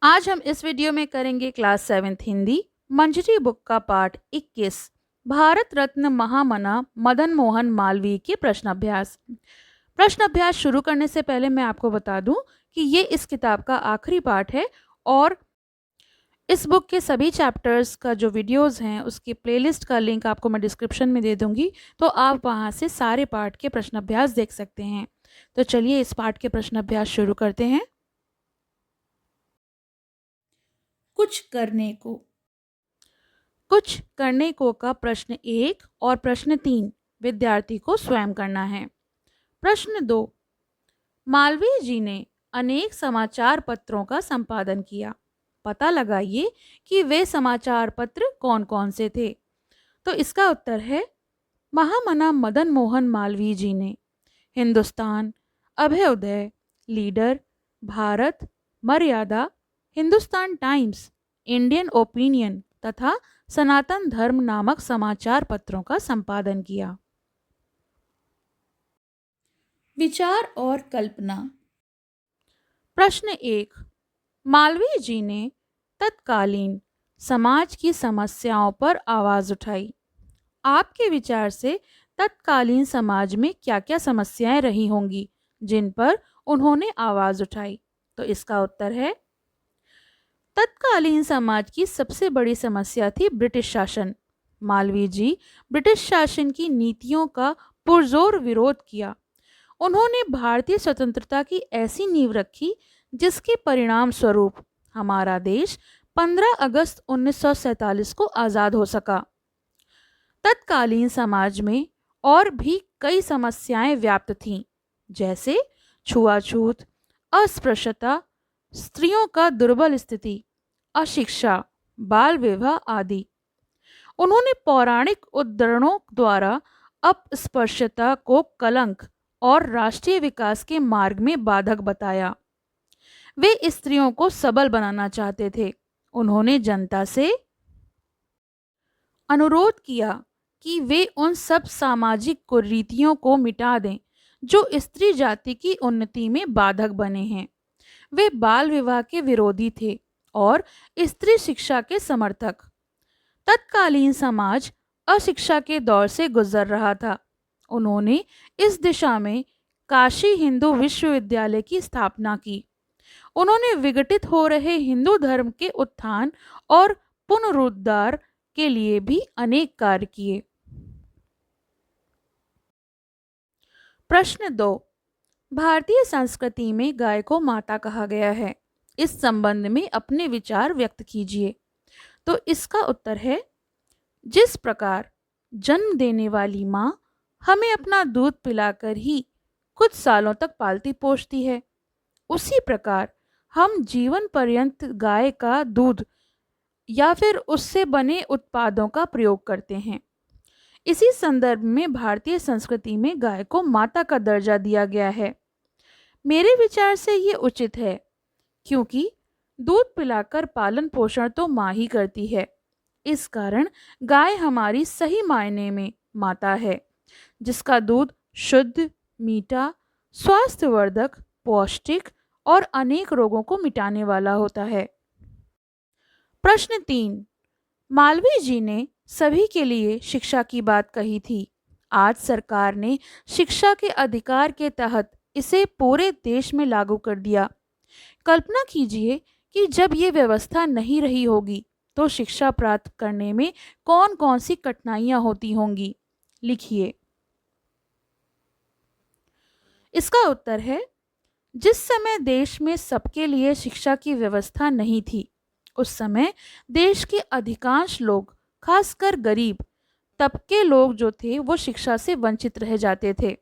आज हम इस वीडियो में करेंगे क्लास 7th हिंदी मंजरी बुक का पाठ 21 भारत रत्न महामना मदन मोहन मालवीय के प्रश्न अभ्यास। प्रश्न अभ्यास शुरू करने से पहले मैं आपको बता दूं कि ये इस किताब का आखिरी पाठ है और इस बुक के सभी चैप्टर्स का जो वीडियोस हैं उसकी प्लेलिस्ट का लिंक आपको मैं डिस्क्रिप्शन में दे दूंगी, तो आप वहां से सारे पाठ के प्रश्न अभ्यास देख सकते हैं। तो चलिए इस पाठ के प्रश्न अभ्यास शुरू करते हैं। कुछ करने को का प्रश्न 1 और प्रश्न 3 विद्यार्थी को स्वयं करना है। प्रश्न 2, मालवीय जी ने अनेक समाचार पत्रों का संपादन किया। पता लगाइए कि वे समाचार पत्र कौन कौन से थे। तो इसका उत्तर है महामना मदन मोहन मालवीय जी ने हिंदुस्तान, अभ्युदय, लीडर, भारत, मर्यादा, हिंदुस्तान टाइम्स, इंडियन ओपिनियन तथा सनातन धर्म नामक समाचार पत्रों का संपादन किया। विचार और कल्पना। प्रश्न 1, मालवीय जी ने तत्कालीन समाज की समस्याओं पर आवाज उठाई। आपके विचार से तत्कालीन समाज में क्या क्या समस्याएं रही होंगी जिन पर उन्होंने आवाज उठाई? तो इसका उत्तर है तत्कालीन समाज की सबसे बड़ी समस्या थी ब्रिटिश शासन। मालवीय जी ब्रिटिश शासन की नीतियों का पुरजोर विरोध किया। उन्होंने भारतीय स्वतंत्रता की ऐसी नींव रखी जिसके परिणाम स्वरूप हमारा देश 15 अगस्त 1947 को आज़ाद हो सका। तत्कालीन समाज में और भी कई समस्याएं व्याप्त थीं, जैसे छुआछूत, अस्पृश्यता, स्त्रियों का दुर्बल स्थिति, अशिक्षा, बाल विवाह आदि। उन्होंने पौराणिक उद्धरणों द्वारा अस्पृश्यता को कलंक और राष्ट्रीय विकास के मार्ग में बाधक बताया। वे स्त्रियों को सबल बनाना चाहते थे। उन्होंने जनता से अनुरोध किया कि वे उन सब सामाजिक कुरीतियों को मिटा दें जो स्त्री जाति की उन्नति में बाधक बने हैं। वे बाल विवाह के विरोधी थे और स्त्री शिक्षा के समर्थक। तत्कालीन समाज अशिक्षा के दौर से गुजर रहा था। उन्होंने इस दिशा में काशी हिंदू विश्वविद्यालय की स्थापना की। उन्होंने विघटित हो रहे हिंदू धर्म के उत्थान और पुनरुद्धार के लिए भी अनेक कार्य किए। प्रश्न 2, भारतीय संस्कृति में गाय को माता कहा गया है। इस संबंध में अपने विचार व्यक्त कीजिए। तो इसका उत्तर है जिस प्रकार जन्म देने वाली माँ हमें अपना दूध पिलाकर ही कुछ सालों तक पालती पोषती है, उसी प्रकार हम जीवन पर्यंत गाय का दूध या फिर उससे बने उत्पादों का प्रयोग करते हैं। इसी संदर्भ में भारतीय संस्कृति में गाय को माता का दर्जा दिया गया है। मेरे विचार से ये उचित है, क्योंकि दूध पिलाकर पालन पोषण तो माँ ही करती है। इस कारण गाय हमारी सही मायने में माता है, जिसका दूध शुद्ध, मीठा, स्वास्थ्यवर्धक, पौष्टिक और अनेक रोगों को मिटाने वाला होता है। प्रश्न 3, मालवीय जी ने सभी के लिए शिक्षा की बात कही थी। आज सरकार ने शिक्षा के अधिकार के तहत इसे पूरे देश में लागू कर दिया। कल्पना कीजिए कि जब ये व्यवस्था नहीं रही होगी तो शिक्षा प्राप्त करने में कौन कौन सी कठिनाइयां होती होंगी। लिखिए। इसका उत्तर है जिस समय देश में सबके लिए शिक्षा की व्यवस्था नहीं थी, उस समय देश के अधिकांश लोग, खासकर गरीब तबके लोग जो थे, वो शिक्षा से वंचित रह जाते थे।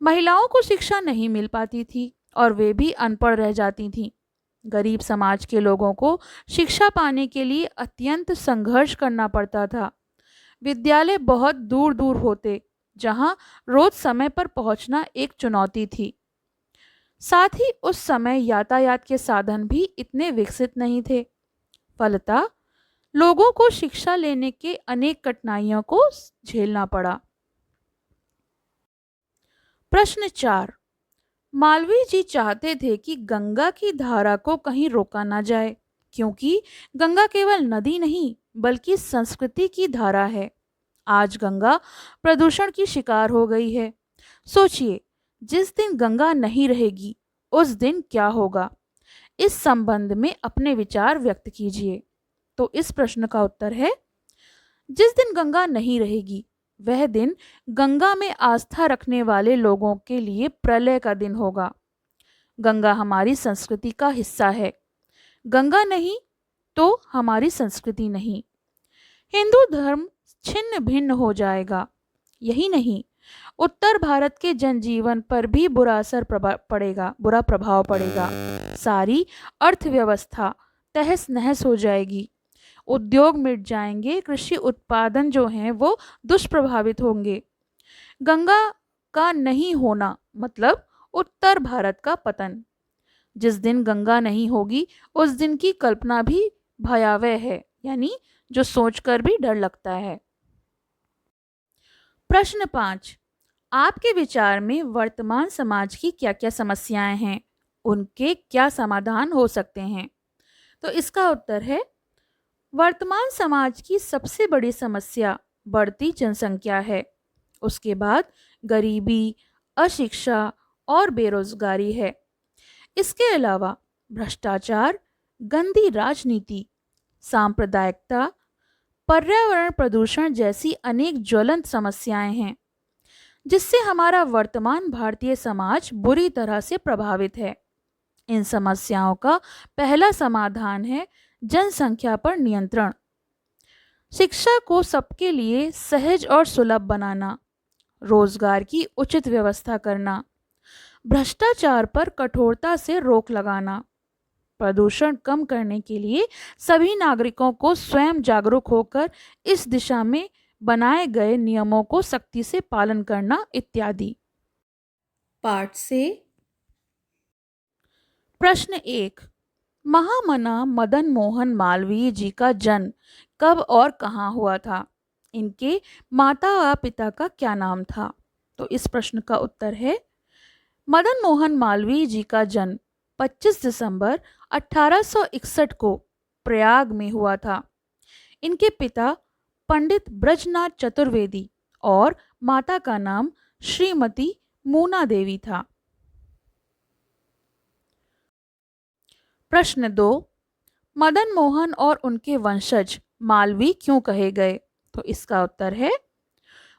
महिलाओं को शिक्षा नहीं मिल पाती थी और वे भी अनपढ़ रह जाती थीं। गरीब समाज के लोगों को शिक्षा पाने के लिए अत्यंत संघर्ष करना पड़ता था। विद्यालय बहुत दूर दूर होते, जहां रोज समय पर पहुंचना एक चुनौती थी। साथ ही उस समय यातायात के साधन भी इतने विकसित नहीं थे। फलतः लोगों को शिक्षा लेने के अनेक कठिनाइयों को झेलना पड़ा। प्रश्न 4, मालवीय जी चाहते थे कि गंगा की धारा को कहीं रोका ना जाए, क्योंकि गंगा केवल नदी नहीं बल्कि संस्कृति की धारा है। आज गंगा प्रदूषण की शिकार हो गई है। सोचिए, जिस दिन गंगा नहीं रहेगी उस दिन क्या होगा? इस संबंध में अपने विचार व्यक्त कीजिए। तो इस प्रश्न का उत्तर है, जिस दिन गंगा नहीं रहेगी वह दिन गंगा में आस्था रखने वाले लोगों के लिए प्रलय का दिन होगा। गंगा हमारी संस्कृति का हिस्सा है। गंगा नहीं तो हमारी संस्कृति नहीं। हिंदू धर्म छिन्न भिन्न हो जाएगा। यही नहीं, उत्तर भारत के जनजीवन पर भी बुरा प्रभाव पड़ेगा। सारी अर्थव्यवस्था तहस नहस हो जाएगी। उद्योग मिट जाएंगे, कृषि उत्पादन जो हैं वो दुष्प्रभावित होंगे। गंगा का नहीं होना मतलब उत्तर भारत का पतन। जिस दिन गंगा नहीं होगी उस दिन की कल्पना भी भयावह है, यानी जो सोचकर भी डर लगता है। प्रश्न 5, आपके विचार में वर्तमान समाज की क्या क्या समस्याएं हैं, उनके क्या समाधान हो सकते हैं? तो इसका उत्तर है, वर्तमान समाज की सबसे बड़ी समस्या बढ़ती जनसंख्या है। उसके बाद गरीबी, अशिक्षा और बेरोजगारी है। इसके अलावा भ्रष्टाचार, गंदी राजनीति, सांप्रदायिकता, पर्यावरण प्रदूषण जैसी अनेक ज्वलंत समस्याएं हैं, जिससे हमारा वर्तमान भारतीय समाज बुरी तरह से प्रभावित है। इन समस्याओं का पहला समाधान है जनसंख्या पर नियंत्रण। शिक्षा को सबके लिए सहज और सुलभ बनाना, रोजगार की उचित व्यवस्था करना, भ्रष्टाचार पर कठोरता से रोक लगाना, प्रदूषण कम करने के लिए सभी नागरिकों को स्वयं जागरूक होकर इस दिशा में बनाए गए नियमों को सख्ती से पालन करना इत्यादि। पाठ से प्रश्न 1, महामना मदन मोहन मालवीय जी का जन्म कब और कहाँ हुआ था? इनके माता व पिता का क्या नाम था? तो इस प्रश्न का उत्तर है, मदन मोहन मालवीय जी का जन्म 25 दिसंबर 1861 को प्रयाग में हुआ था। इनके पिता पंडित ब्रजनाथ चतुर्वेदी और माता का नाम श्रीमती मूना देवी था। प्रश्न 2, मदन मोहन और उनके वंशज मालवी क्यों कहे गए? तो इसका उत्तर है,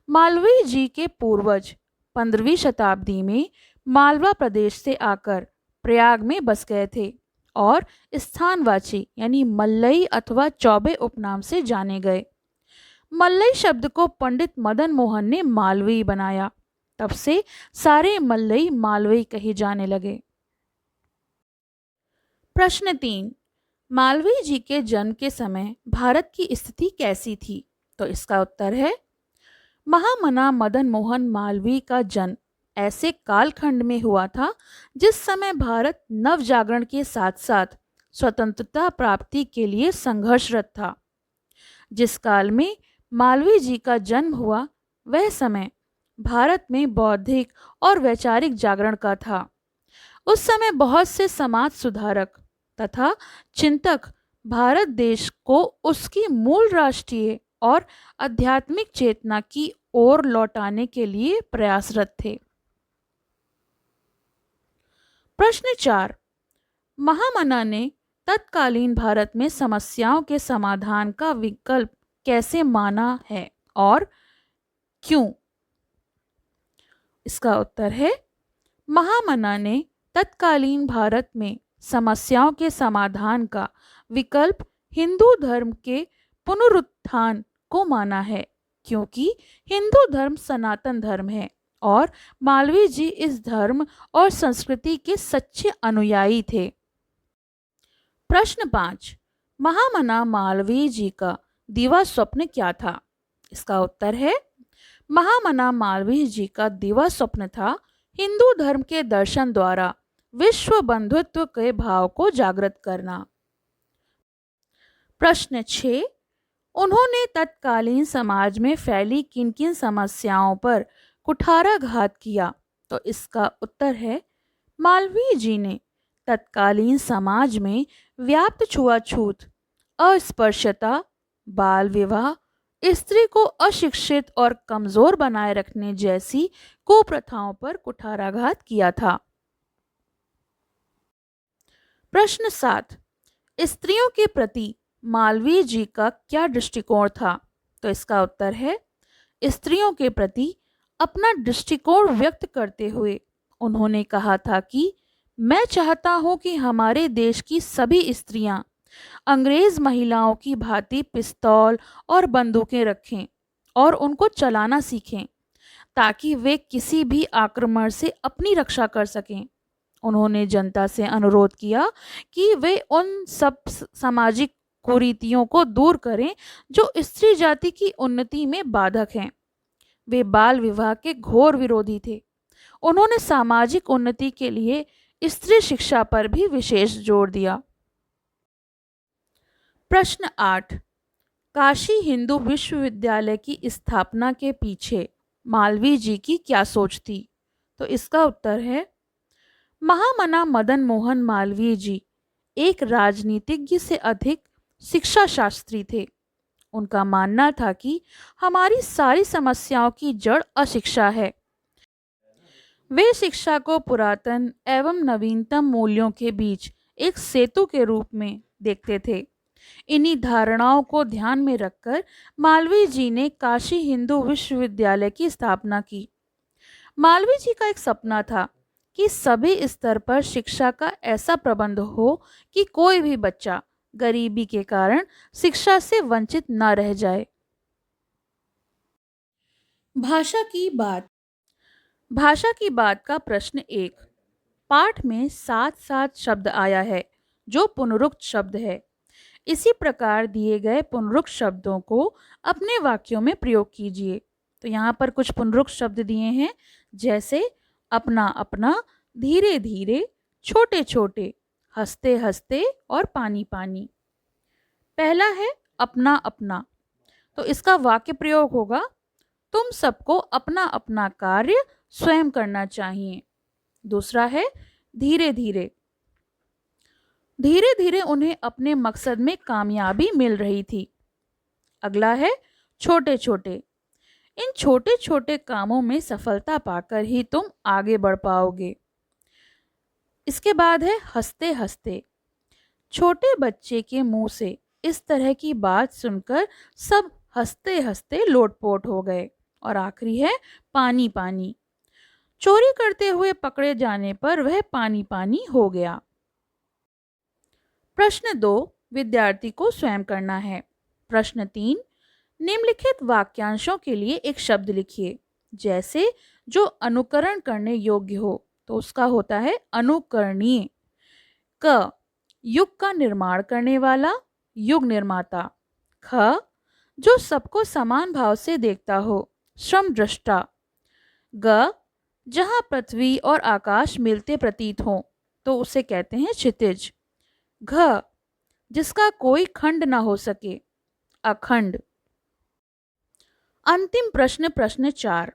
मालवीय जी के पूर्वज 15वीं शताब्दी में मालवा प्रदेश से आकर प्रयाग में बस गए थे और स्थानवाची यानी मल्लई अथवा चौबे उपनाम से जाने गए। मल्लई शब्द को पंडित मदन मोहन ने मालवी बनाया। तब से सारे मल्लई मालवी कहे जाने लगे। प्रश्न 3, मालवीय जी के जन्म के समय भारत की स्थिति कैसी थी? तो इसका उत्तर है, महामना मदन मोहन मालवीय का जन्म ऐसे कालखंड में हुआ था जिस समय भारत नव जागरण के साथ साथ स्वतंत्रता प्राप्ति के लिए संघर्षरत था। जिस काल में मालवीय जी का जन्म हुआ वह समय भारत में बौद्धिक और वैचारिक जागरण का था। उस समय बहुत से समाज सुधारक तथा चिंतक भारत देश को उसकी मूल राष्ट्रीय और आध्यात्मिक चेतना की ओर लौटाने के लिए प्रयासरत थे। प्रश्न 4, महामना ने तत्कालीन भारत में समस्याओं के समाधान का विकल्प कैसे माना है और क्यों? इसका उत्तर है, महामना ने तत्कालीन भारत में समस्याओं के समाधान का विकल्प हिंदू धर्म के पुनरुत्थान को माना है, क्योंकि हिंदू धर्म सनातन धर्म है और मालवीय जी इस धर्म और संस्कृति के सच्चे अनुयायी थे। प्रश्न 5, महामना मालवीय जी का दिवा स्वप्न क्या था? इसका उत्तर है, महामना मालवीय जी का दिवा स्वप्न था हिंदू धर्म के दर्शन द्वारा विश्व बंधुत्व के भाव को जागृत करना। प्रश्न 6, उन्होंने तत्कालीन समाज में फैली किन किन समस्याओं पर कुठाराघात किया? तो इसका उत्तर है, मालवीय जी ने तत्कालीन समाज में व्याप्त छुआछूत, अस्पृश्यता, बाल विवाह, स्त्री को अशिक्षित और कमजोर बनाए रखने जैसी कुप्रथाओं पर कुठाराघात किया था। प्रश्न 7, स्त्रियों के प्रति मालवीय जी का क्या दृष्टिकोण था? तो इसका उत्तर है, स्त्रियों के प्रति अपना दृष्टिकोण व्यक्त करते हुए उन्होंने कहा था कि मैं चाहता हूं कि हमारे देश की सभी स्त्रियां अंग्रेज महिलाओं की भांति पिस्तौल और बंदूकें रखें और उनको चलाना सीखें, ताकि वे किसी भी आक्रमण से अपनी रक्षा कर सकें। उन्होंने जनता से अनुरोध किया कि वे उन सब सामाजिक कुरीतियों को दूर करें जो स्त्री जाति की उन्नति में बाधक हैं। वे बाल विवाह के घोर विरोधी थे। उन्होंने सामाजिक उन्नति के लिए स्त्री शिक्षा पर भी विशेष जोर दिया। प्रश्न 8, काशी हिंदू विश्वविद्यालय की स्थापना के पीछे मालवीय जी की क्या सोच थी? तो इसका उत्तर है, महामना मदन मोहन मालवीय जी एक राजनीतिज्ञ से अधिक शिक्षा शास्त्री थे। उनका मानना था कि हमारी सारी समस्याओं की जड़ अशिक्षा है। वे शिक्षा को पुरातन एवं नवीनतम मूल्यों के बीच एक सेतु के रूप में देखते थे। इन्हीं धारणाओं को ध्यान में रखकर मालवीय जी ने काशी हिंदू विश्वविद्यालय की स्थापना की। मालवीय जी का एक सपना था कि सभी स्तर पर शिक्षा का ऐसा प्रबंध हो कि कोई भी बच्चा गरीबी के कारण शिक्षा से वंचित न रह जाए। भाषा की बात। भाषा की बात का प्रश्न 1, पाठ में 7 शब्द आया है जो पुनरुक्त शब्द है। इसी प्रकार दिए गए पुनरुक्त शब्दों को अपने वाक्यों में प्रयोग कीजिए। तो यहाँ पर कुछ पुनरुक्त शब्द दिए हैं, जैसे अपना अपना, धीरे धीरे, छोटे छोटे, हंसते हंसते और पानी पानी। पहला है अपना अपना, तो इसका वाक्य प्रयोग होगा, तुम सबको अपना अपना कार्य स्वयं करना चाहिए। दूसरा है धीरे धीरे, धीरे धीरे उन्हें अपने मकसद में कामयाबी मिल रही थी। अगला है छोटे छोटे, इन छोटे छोटे कामों में सफलता पाकर ही तुम आगे बढ़ पाओगे। इसके बाद है हंसते हंसते, छोटे बच्चे के मुंह से इस तरह की बात सुनकर सब हंसते हंसते लोटपोट हो गए। और आखिरी है पानी पानी, चोरी करते हुए पकड़े जाने पर वह पानी पानी हो गया। प्रश्न 2, विद्यार्थी को स्वयं करना है। प्रश्न 3, निम्नलिखित वाक्यांशों के लिए एक शब्द लिखिए, जैसे जो अनुकरण करने योग्य हो, तो उसका होता है अनुकरणीय। क, युग का निर्माण करने वाला, युग निर्माता। ख, जो सबको समान भाव से देखता हो, श्रम दृष्टा। ग, जहाँ पृथ्वी और आकाश मिलते प्रतीत हों, तो उसे कहते हैं क्षितिज। घ, जिसका कोई खंड ना हो सके, अखंड। अंतिम प्रश्न, प्रश्न 4,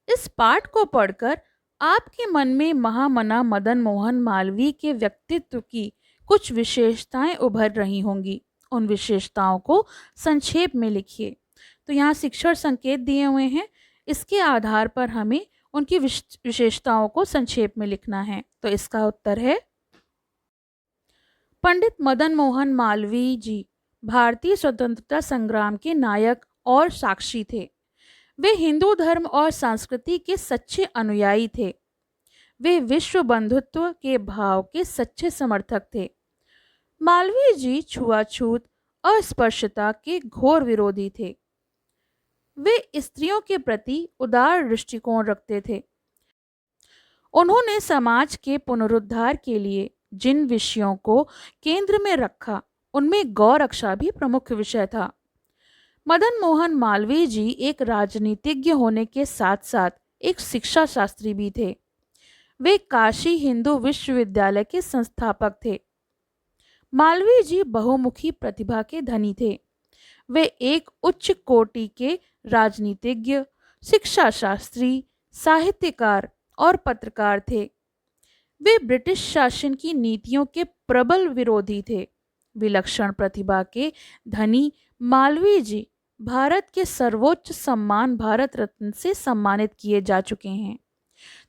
इस पाठ को पढ़कर आपके मन में महामना मदन मोहन मालवीय के व्यक्तित्व की कुछ विशेषताएं उभर रही होंगी। उन विशेषताओं को संक्षेप में लिखिए। तो यहाँ शिक्षण संकेत दिए हुए हैं, इसके आधार पर हमें उनकी विशेषताओं को संक्षेप में लिखना है। तो इसका उत्तर है, पंडित मदन मोहन मालवीय जी भारतीय स्वतंत्रता संग्राम के नायक और साक्षी थे। वे हिंदू धर्म और संस्कृति के सच्चे अनुयायी थे। वे विश्व बंधुत्व के भाव के सच्चे समर्थक थे। मालवीय जी छुआछूत, अस्पृश्यता के घोर विरोधी थे। वे स्त्रियों के प्रति उदार दृष्टिकोण रखते थे। उन्होंने समाज के पुनरुद्धार के लिए जिन विषयों को केंद्र में रखा, उनमें गौ रक्षा भी प्रमुख विषय था। मदन मोहन मालवीय जी एक राजनीतिज्ञ होने के साथ साथ एक शिक्षा शास्त्री भी थे। वे काशी हिंदू विश्वविद्यालय के संस्थापक थे। मालवीय जी बहुमुखी प्रतिभा के धनी थे। वे एक उच्च कोटि के राजनीतिज्ञ, शिक्षा शास्त्री, साहित्यकार और पत्रकार थे। वे ब्रिटिश शासन की नीतियों के प्रबल विरोधी थे। विलक्षण प्रतिभा के धनी मालवीय जी भारत के सर्वोच्च सम्मान भारत रत्न से सम्मानित किए जा चुके हैं।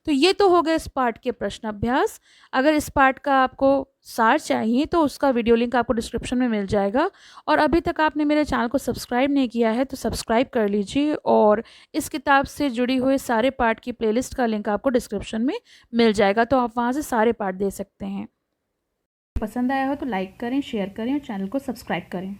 तो ये तो हो गया इस पार्ट के प्रश्न अभ्यास। अगर इस पार्ट का आपको सार चाहिए तो उसका वीडियो लिंक आपको डिस्क्रिप्शन में मिल जाएगा। और अभी तक आपने मेरे चैनल को सब्सक्राइब नहीं किया है तो सब्सक्राइब कर लीजिए, और इस किताब से जुड़ी हुई सारे पार्ट की प्लेलिस्ट का लिंक आपको डिस्क्रिप्शन में मिल जाएगा, तो आप वहाँ से सारे पार्ट दे सकते हैं। पसंद आया हो तो लाइक करें, शेयर करें और चैनल को सब्सक्राइब करें।